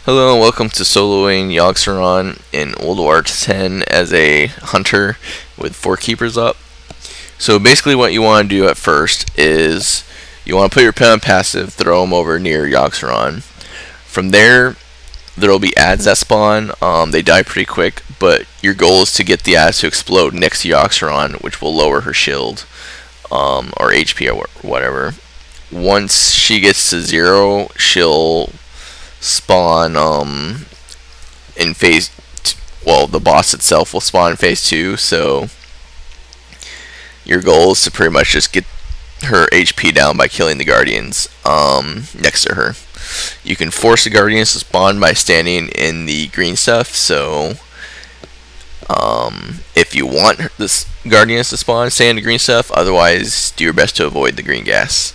Hello and welcome to soloing Yogg-saron in Ulduar 10 as a hunter with 4 keepers up. So basically what you want to do at first is you want to put your pen on passive, throw them over near Yogg-saron. From there will be adds that spawn. They die pretty quick, but your goal is to get the adds to explode next to Yogg-saron, which will lower her shield or HP or whatever. Once she gets to 0, she'll spawn in phase well, the boss itself will spawn in phase 2, so your goal is to pretty much just get her HP down by killing the guardians next to her. You can force the guardians to spawn by standing in the green stuff, so if you want this guardians to spawn, stay in the green stuff, otherwise do your best to avoid the green gas.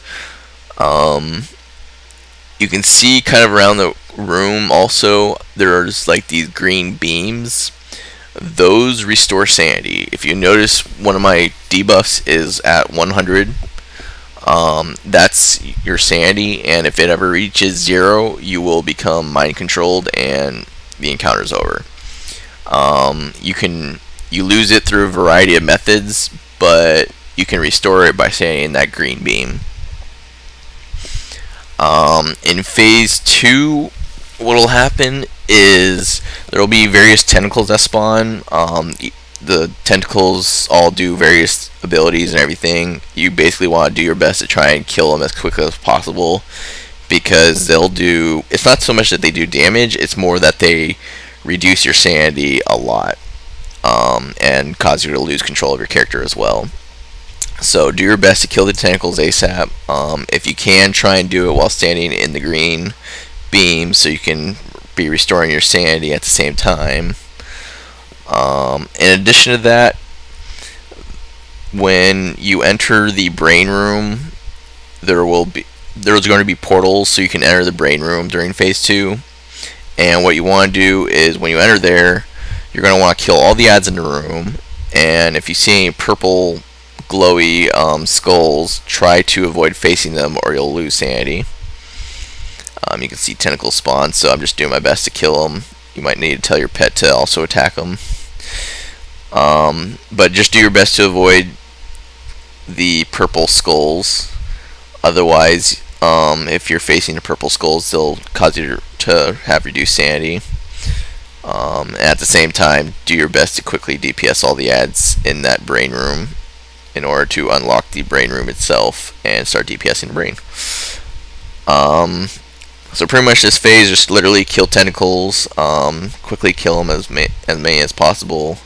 You can see kind of around the room also there's like these green beams. Those restore sanity. If you notice, one of my debuffs is at 100. That's your sanity, and if it ever reaches 0, you will become mind controlled and the encounter's over. You lose it through a variety of methods, but you can restore it by staying in that green beam. In phase 2, what will happen is there will be various tentacles that spawn. The tentacles all do various abilities and everything. You basically want to do your best to try and kill them as quickly as possible, because they'll do, it's not so much that they do damage, it's more that they reduce your sanity a lot and cause you to lose control of your character as well. So do your best to kill the tentacles ASAP. If you can, try and do it while standing in the green beam so you can be restoring your sanity at the same time. In addition to that, when you enter the brain room, there's going to be portals so you can enter the brain room during phase 2. And what you want to do is when you enter there, you're going to want to kill all the adds in the room, and if you see any purple glowy skulls, try to avoid facing them or you'll lose sanity. You can see tentacles spawn, so I'm just doing my best to kill them. You might need to tell your pet to also attack them. But just do your best to avoid the purple skulls. Otherwise, if you're facing the purple skulls, they'll cause you to have reduced sanity. At the same time, do your best to quickly DPS all the adds in that brain room in order to unlock the brain room itself and start DPSing the brain. So pretty much this phase, just literally kill tentacles, quickly kill them as many as possible.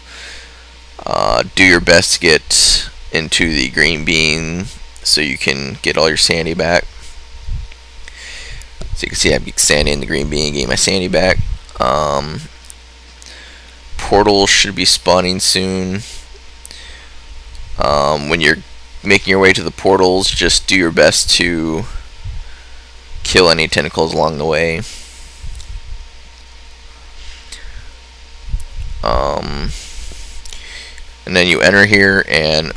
Do your best to get into the green beam so you can get all your sanity back. So you can see I'm standing in the green beam, getting my sanity back. Portals should be spawning soon. When you're making your way to the portals, just do your best to kill any tentacles along the way. And then you enter here, and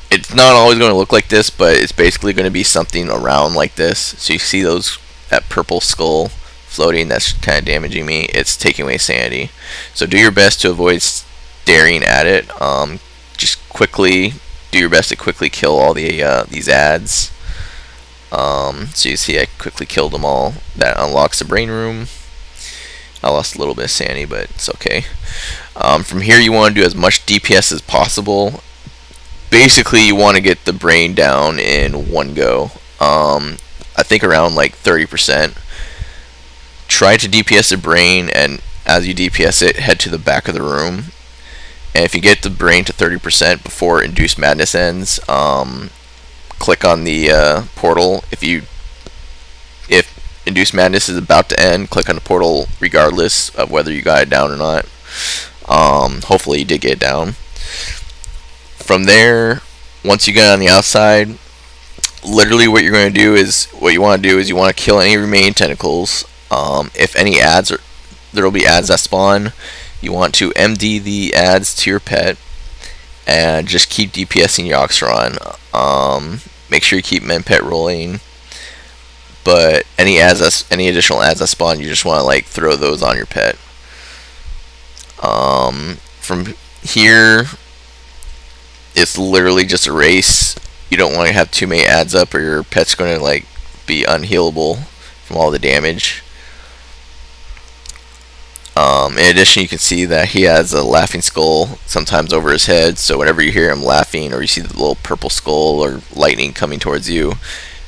it's not always going to look like this, but it's basically going to be something around like this. So you see that purple skull floating, that's kind of damaging me. It's taking away sanity. So do your best to avoid staring at it. Just quickly do your best to quickly kill all the these adds. So you see I quickly killed them all. That unlocks the brain room. I lost a little bit of sanity, but it's okay. From here you want to do as much DPS as possible. Basically you want to get the brain down in one go. I think around like 30%. Try to DPS the brain, and as you DPS it, head to the back of the room. And if you get the brain to 30% before Induced Madness ends, click on the portal. If Induced Madness is about to end, click on the portal regardless of whether you got it down or not. Hopefully you did get it down. From there, once you get on the outside, literally what you're going to do is, you want to kill any remaining tentacles. If any adds, there will be adds that spawn. You want to MD the adds to your pet and just keep DPSing Yogg-saron. Make sure you keep Menpet rolling. but any additional ads that spawn, you just want to like throw those on your pet. From here, it's literally just a race. You don't want to have too many ads up, or your pet's going to like be unhealable from all the damage. In addition, you can see that he has a laughing skull sometimes over his head, so whenever you hear him laughing or you see the little purple skull or lightning coming towards you,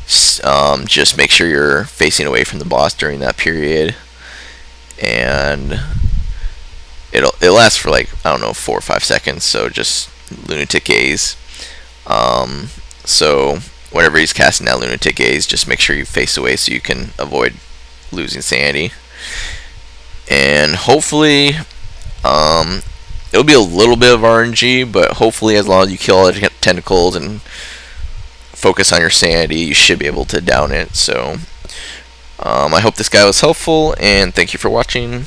just make sure you're facing away from the boss during that period. And it lasts for like, I don't know, 4 or 5 seconds, so just lunatic gaze. So whenever he's casting that lunatic gaze, just make sure you face away so you can avoid losing sanity. And hopefully it'll be a little bit of RNG, but hopefully as long as you kill all the tentacles and focus on your sanity, you should be able to down it. So I hope this guy was helpful, and thank you for watching.